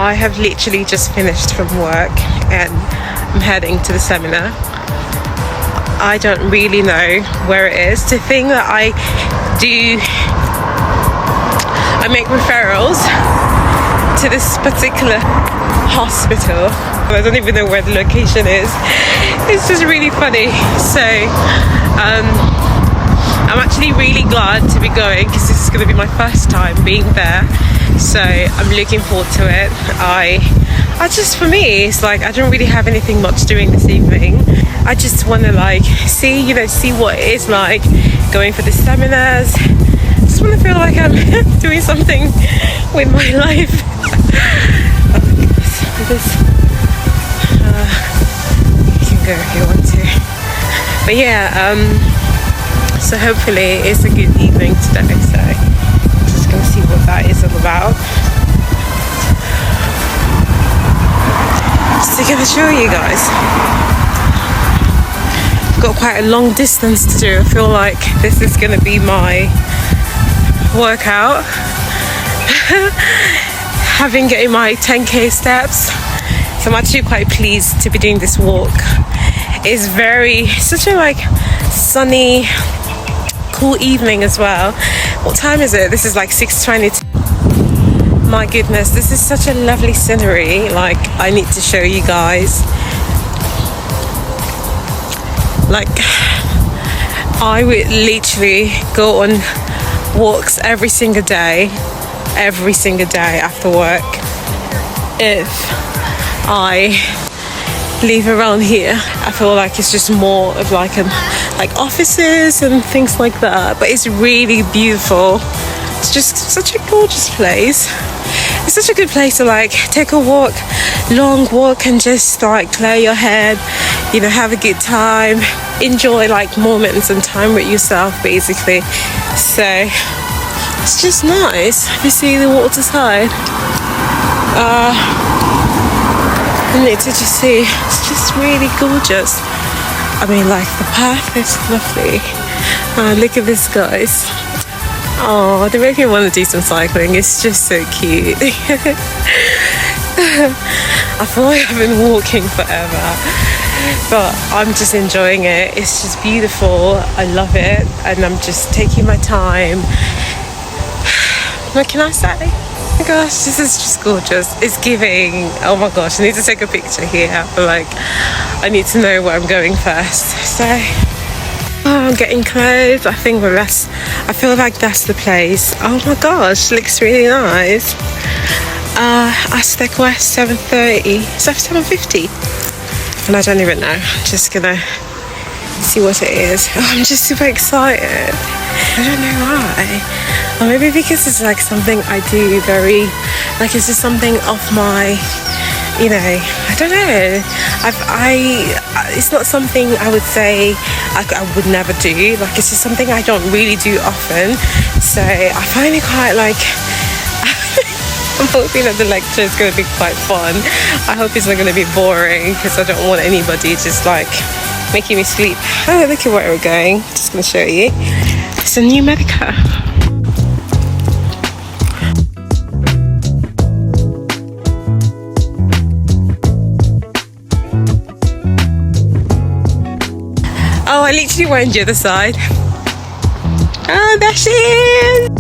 I have literally just finished from work and I'm heading to the seminar. I don't really know where it is. The thing that I make referrals to this particular hospital. I don't even know where the location is. It's just really funny. So I'm actually really glad to be going because this is going to be my first time being there. So I'm looking forward to it. I just, for me, it's like I don't really have anything much doing this evening. I just want to like see what it is like going for the seminars. Just want to feel like I'm doing something with my life. Oh my goodness. You can go if you want to. But yeah, so hopefully it's a good evening today. So I'm just gonna see what that is all about. Just gonna show you guys. I've got quite a long distance to do. I feel like this is gonna be my workout. Having getting my 10k steps. So I'm actually quite pleased to be doing this walk. It's such a like sunny, cool evening as well. What time is it? This is like 6:22. My goodness, this is such a lovely scenery. Like, I need to show you guys. Like, I would literally go on walks every single day after work if I live around here. I feel like it's just more of like offices and things like that, but it's really beautiful. It's just such a gorgeous place. It's such a good place to like take a long walk and just like clear your head, have a good time, enjoy like moments and time with yourself basically. So it's just nice. You see the waterside. I need to just see. It's just really gorgeous. I mean, like, the path is lovely. Look at this, guys. Oh, they make me want to do some cycling. It's just so cute. I feel like I've been walking forever, but I'm just enjoying it. It's just beautiful. I love it, and I'm just taking my time. What can I say? Oh my gosh, this is just gorgeous. It's giving. Oh my gosh, I need to take a picture here, but like I need to know where I'm going first. So I'm getting close. I feel like that's the place. Oh my gosh, looks really nice. Aztec West 7:30. So 7:50. And I don't even know. I'm just gonna see what it is. Oh, I'm just super excited. I don't know why. Or maybe because it's like something I do very, like it's just something off my, I don't know. It's not something I would say I would never do. Like, it's just something I don't really do often. So I find it quite like, I'm hoping that the lecture is going to be quite fun. I hope it's not going to be boring because I don't want anybody just like making me sleep. Oh, look at where we're going. Just going to show you. It's a new Medica. Oh, I literally went on the other side. Oh, there she is!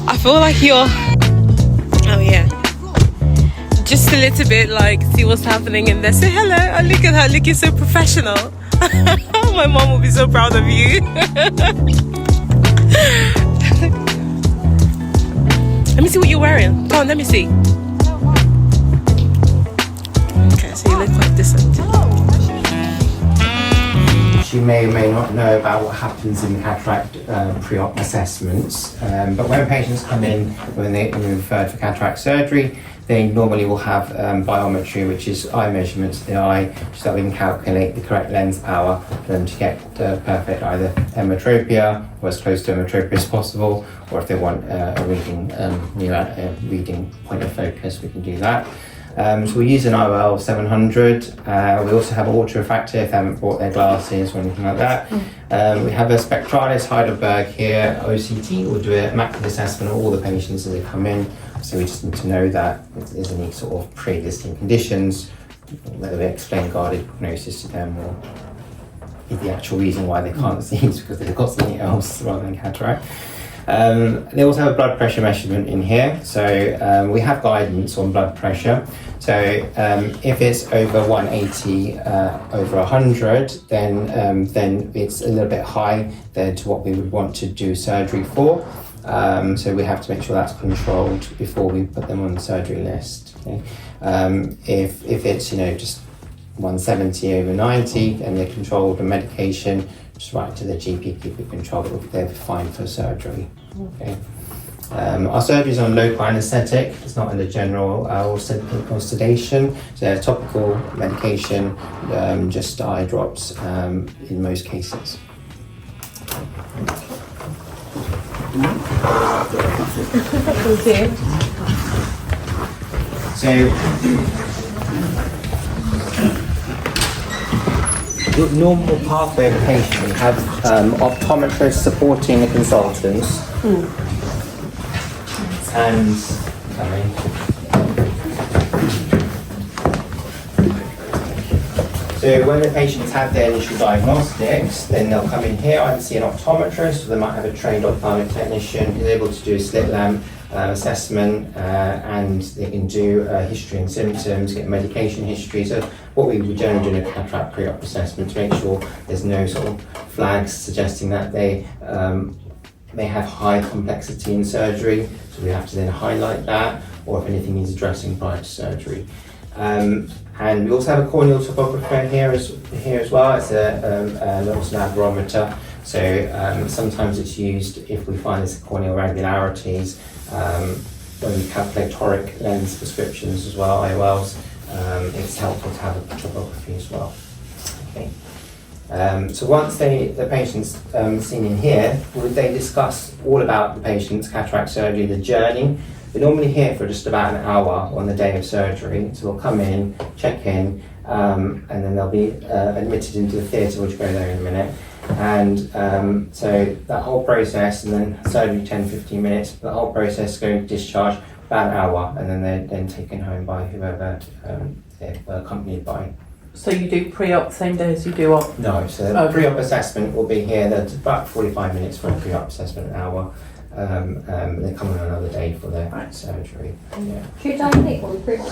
I feel like you're... Oh, yeah. Just a little bit, like, see what's happening in there. Say hello. Oh, look at her looking so professional. My mom will be so proud of you. Let me see what you're wearing. Go on, let me see. Okay, so you look quite decent. You may or may not know about what happens in cataract pre-op assessments, but when patients come in, when they're referred for cataract surgery, they normally will have biometry, which is eye measurements of the eye, so that we can calculate the correct lens power for them to get perfect either emmetropia or as close to emmetropia as possible, or if they want a reading, reading point of focus, we can do that. So we use an IOL 700. We also have autorefractive if they haven't brought their glasses or anything like that. We have a spectralis Heidelberg here, OCT. We'll do a macular assessment of all the patients as they come in. So we just need to know that if there's any sort of pre-existing conditions, whether we explain guarded prognosis to them or is the actual reason why they can't see is because they've got something else rather than cataract. They also have a blood pressure measurement in here, so we have guidance on blood pressure. So if it's over 180 over 100, then it's a little bit high than to what we would want to do surgery for. So we have to make sure that's controlled before we put them on the surgery list. Okay? If it's just 170 over 90 and they're controlled with medication, just write to the GP, keep it controlled, they're fine for surgery. Okay. Our surgery is on local anaesthetic, it's not under general or sedation, so topical medication, just eye drops in most cases. Thank you. So, the normal pathway of the patient, we have optometrists supporting the consultants. And so when the patients have their initial diagnostics, then they'll come in here and see an optometrist, or they might have a trained ophthalmic technician who's able to do a slit lamp assessment, and they can do history and symptoms, get medication history. So what we would generally do in a cataract pre-op assessment to make sure there's no sort of flags suggesting that they may have high complexity in surgery, so we have to then highlight that, or if anything needs addressing prior to surgery. And we also have a corneal topographer here as well. It's also an barometer. So sometimes it's used if we find there's corneal irregularities, when we calculate toric lens prescriptions as well, IOLs. It's helpful to have a topography as well. Okay. So once the patient's seen in here, they discuss all about the patient's cataract surgery, the journey. They're normally here for just about an hour on the day of surgery. So we'll come in, check in, and then they'll be admitted into the theatre, which we'll go there in a minute. And so that whole process, and then surgery 10-15 minutes, the whole process going to discharge about an hour, and then they're then taken home by whoever they're accompanied by. So you do pre-op same day as you do op? No, so the pre-op assessment will be here. That's about 45 minutes for a pre-op assessment, an hour. They come on another day for their surgery. Yeah. Do you dilate all the pre-op?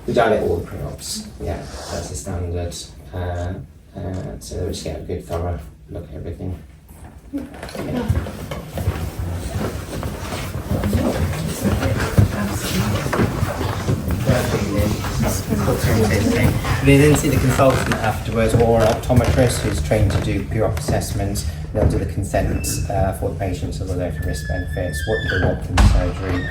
We dilate all the pre-ops. Yeah, that's the standard. So they just get a good thorough look at everything. They then see the consultant afterwards, or an optometrist who's trained to do pre-op assessments. They'll do the consent for the patient, so they'll go for risk benefits, what do they want from the surgery,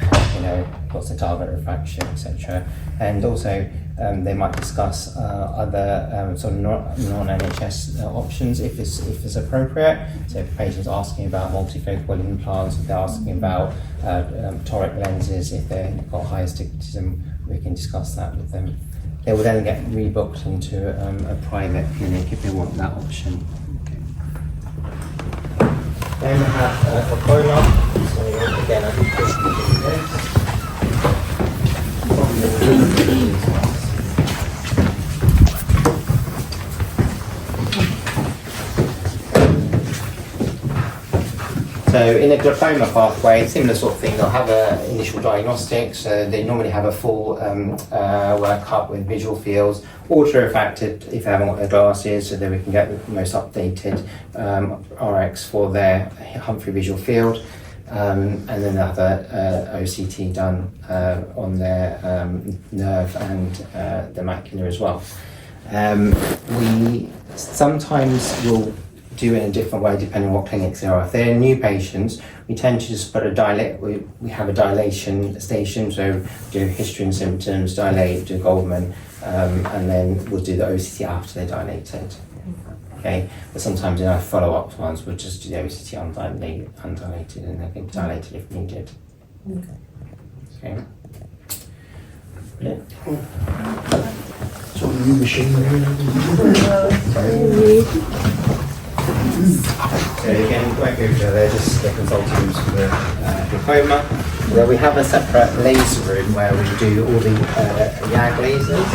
what's the target refraction, etc. And also they might discuss other sort of non-NHS options if it's appropriate. So if the patient's asking about multifocal implants, if they're asking about toric lenses, if they've got high astigmatism, we can discuss that with them. They will then get rebooked into a private clinic if they want that option. Okay. Then we have a coma. So again, I think this. So in a glaucoma pathway, similar sort of thing, they'll have an initial diagnostics. They normally have a full workup with visual fields, auto-refracted if they haven't got their glasses, so that we can get the most updated RX for their Humphrey visual field. And then they'll have a OCT done on their nerve and the macula as well. We sometimes will do it in a different way depending on what clinics they are. If they're new patients, we tend to just put a dilate. We have a dilation station, so do history and symptoms, dilate, do Goldman, and then we'll do the OCT after they're dilated. Okay, but sometimes in our follow-up ones, we'll just do the OCT undilated, and they can be dilated if needed. Okay. Yeah. new machinery. So again, won't go through there, just the consultants for the glaucoma. Where we have a separate laser room where we do all the YAG lasers.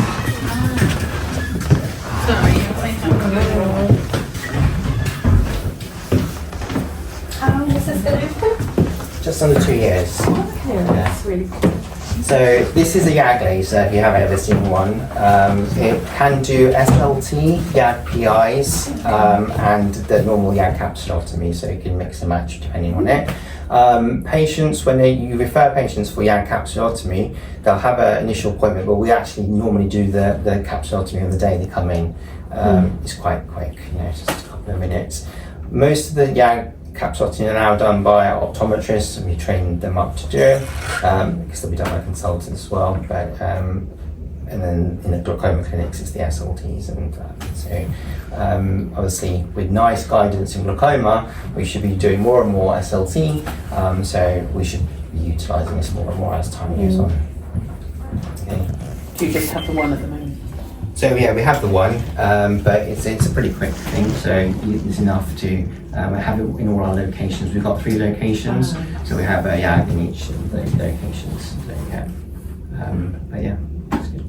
How long is this going to be? Just under 2 years. Okay, that's really cool. So this is a YAG laser, if you haven't ever seen one. It can do SLT, YAG PIs, and the normal YAG capsulotomy, so you can mix and match depending on it. Patients, when you refer patients for YAG capsulotomy, they'll have an initial appointment, but we actually normally do the capsulotomy on the day they come in. It's quite quick, just a couple of minutes. Most of the YAG capsulotomy are now done by optometrists, and we train them up to do it because they'll be done by consultants as well. But and then in the glaucoma clinics, it's the SLTs, and so obviously with nice guidance in glaucoma, we should be doing more and more SLT. So we should be utilising this more and more as time goes on. Okay. Do you just have the one at the moment? So yeah, we have the one, but it's a pretty quick thing, so it's enough to have it in all our locations. We've got 3 locations, so we have a YAG in each of the locations. So yeah, but yeah, that's good.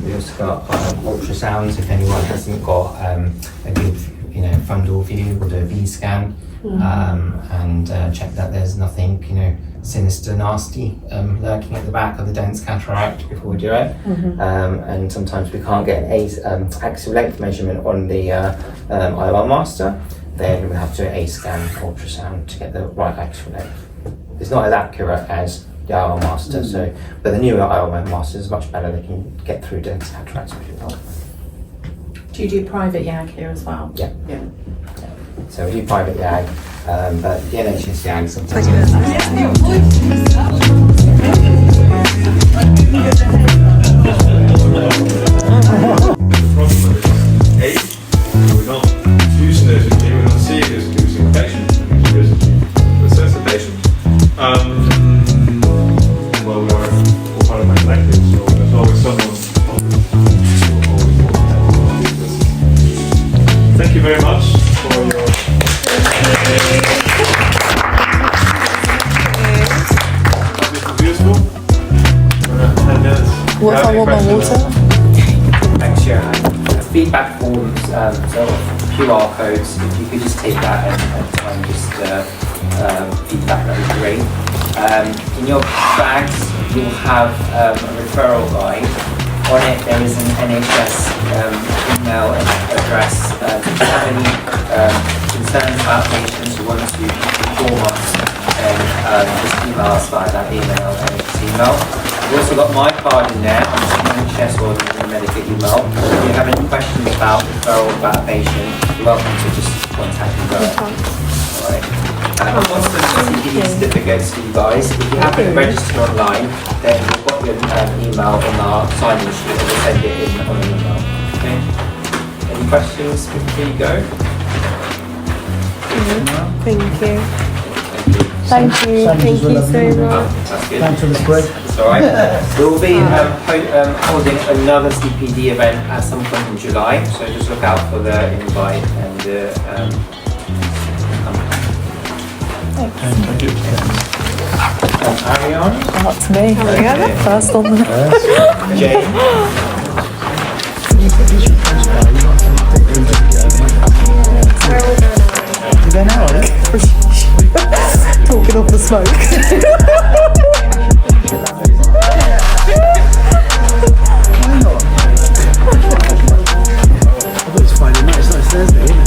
We also got ultrasounds. If anyone hasn't got a good, frontal view, we'll do a V scan and check that there's nothing, sinister, nasty lurking at the back of the dense cataract before we do it. And sometimes we can't get an axial length measurement on the IOL master, then we have to do an A-scan ultrasound to get the right axial length. It's not as accurate as the IOL master, but the newer IOL master is much better. They can get through dense cataracts pretty well. Do you do private YAG here as well? Yeah. Yeah. So we do private YAG, but the NHS YAG sometimes. We're not using those with we're not seeing those using the patient, we're assess the patient. Well, we're all part of my collective, so there's always someone. Thank you very much for your. This is useful. 10 minutes. What if I want my water? Thanks, Sharon. Feedback forms, sort of QR codes, if you could just take that and just feedback, that would be great. In your bags, you'll have a referral guide. On it, there is an NHS email address. If you have any concerns about patients who want to inform us, then just email us via that email, NHS email. We've also got my card in there, on the NHS or the Medica email. If you have any questions about referral about a patient, you're welcome to just contact me directly. Alright. I've got some CPD certificates for you guys. If you haven't registered online, then we've got your email on our sign-in sheet, and we'll send it in on an email. Okay. Any questions before you go? Thank you. Thank you. Thank you so much. That's good. Thanks for the spread. It's alright. We'll be holding another CPD event at some point in July, so just look out for the invite and Thank you. Ariane, That's me. First on the Jane. You there now, are you? talking off the smoke. It's Friday night, it's not Thursday, isn't it?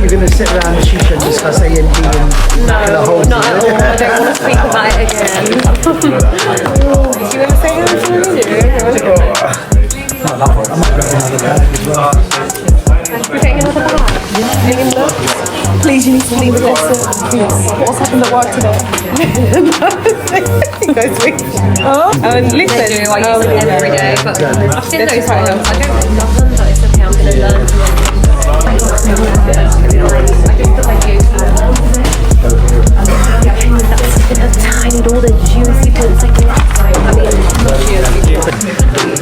You're going to sit around the shisha and discuss A&D and the whole Not at all. I don't want to speak about it again. Do you want to say anything? Not that one. I might grab another bag as well. We're getting another bag. Please, you need to leave a lesson. What's happened at work today? Listen, I use them every day, but I've seen those ones. I don't love them, but it's okay. I'm going to learn to them. I just feel like you. That's hide all the juicy bits. I mean, not juicy.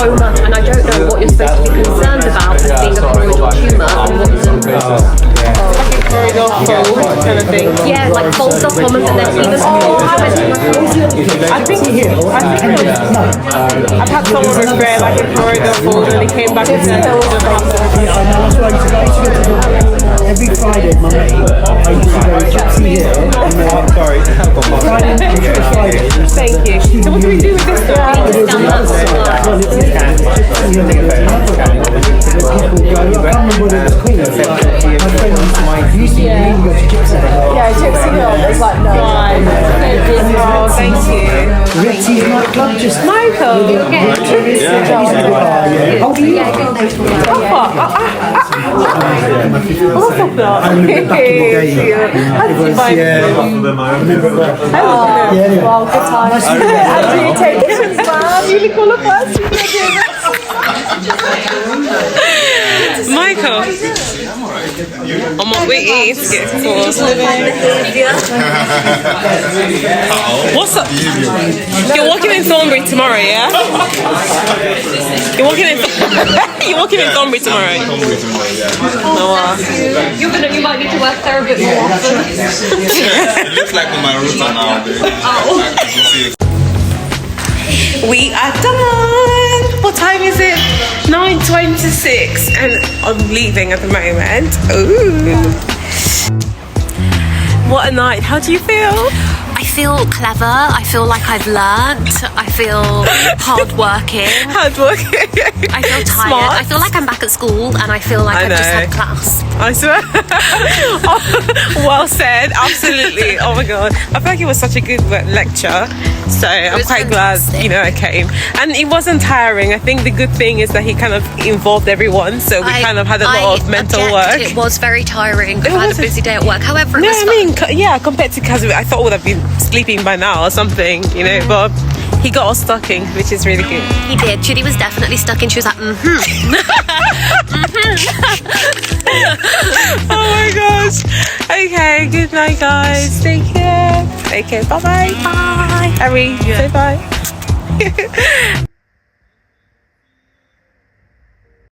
so much, and I don't know what you're supposed to be concerned about as being a choroidal tumour and what Corridor fold kind of thing. yeah, like folds are common, but then even I think I've had someone repair like a corridor fold and they came back and said Every Friday, my mate, I used to go to Gypsy Hill. Friday. thank you. So what do we do with this stuff? Yeah, Gypsy Hill. It's like no. Oh, thank you. Ritzy's nightclub, just Michael. How do you? Well, good times. How do you take pictures, man? You look all of us. Michael. I'm on way eating to get What's up? You're walking in Thornbury tomorrow, yeah? You're walking in Thornbury tomorrow. Oh, wow. you might need to work there a bit more often. It looks like on my router now, dude. We are done. What time is it? 9:26, and I'm leaving at the moment. Ooh. What a night. How do you feel? I feel clever. I feel like I've learnt. I feel hardworking. Hardworking. I feel tired. Smart. I feel like I'm back at school, and I feel like I I've just know. had class. I swear. Oh, well said. Absolutely. Oh my god. I feel like it was such a good lecture. So I'm was quite glad, fantastic. you know, I came. And it wasn't tiring. I think the good thing is that he kind of involved everyone. So we kind of had a lot of mental work. It was very tiring. I had a busy day at work. However, it No, was I fun. mean, yeah, compared to Kazu, I thought would have been sleeping by now or something, you know, but he got us stucking, which is really good. He did. Judy was definitely stuck, and she was like, Oh my gosh. Okay, good night, guys. Take care. Take care. Bye-bye. Bye. Harry, say bye.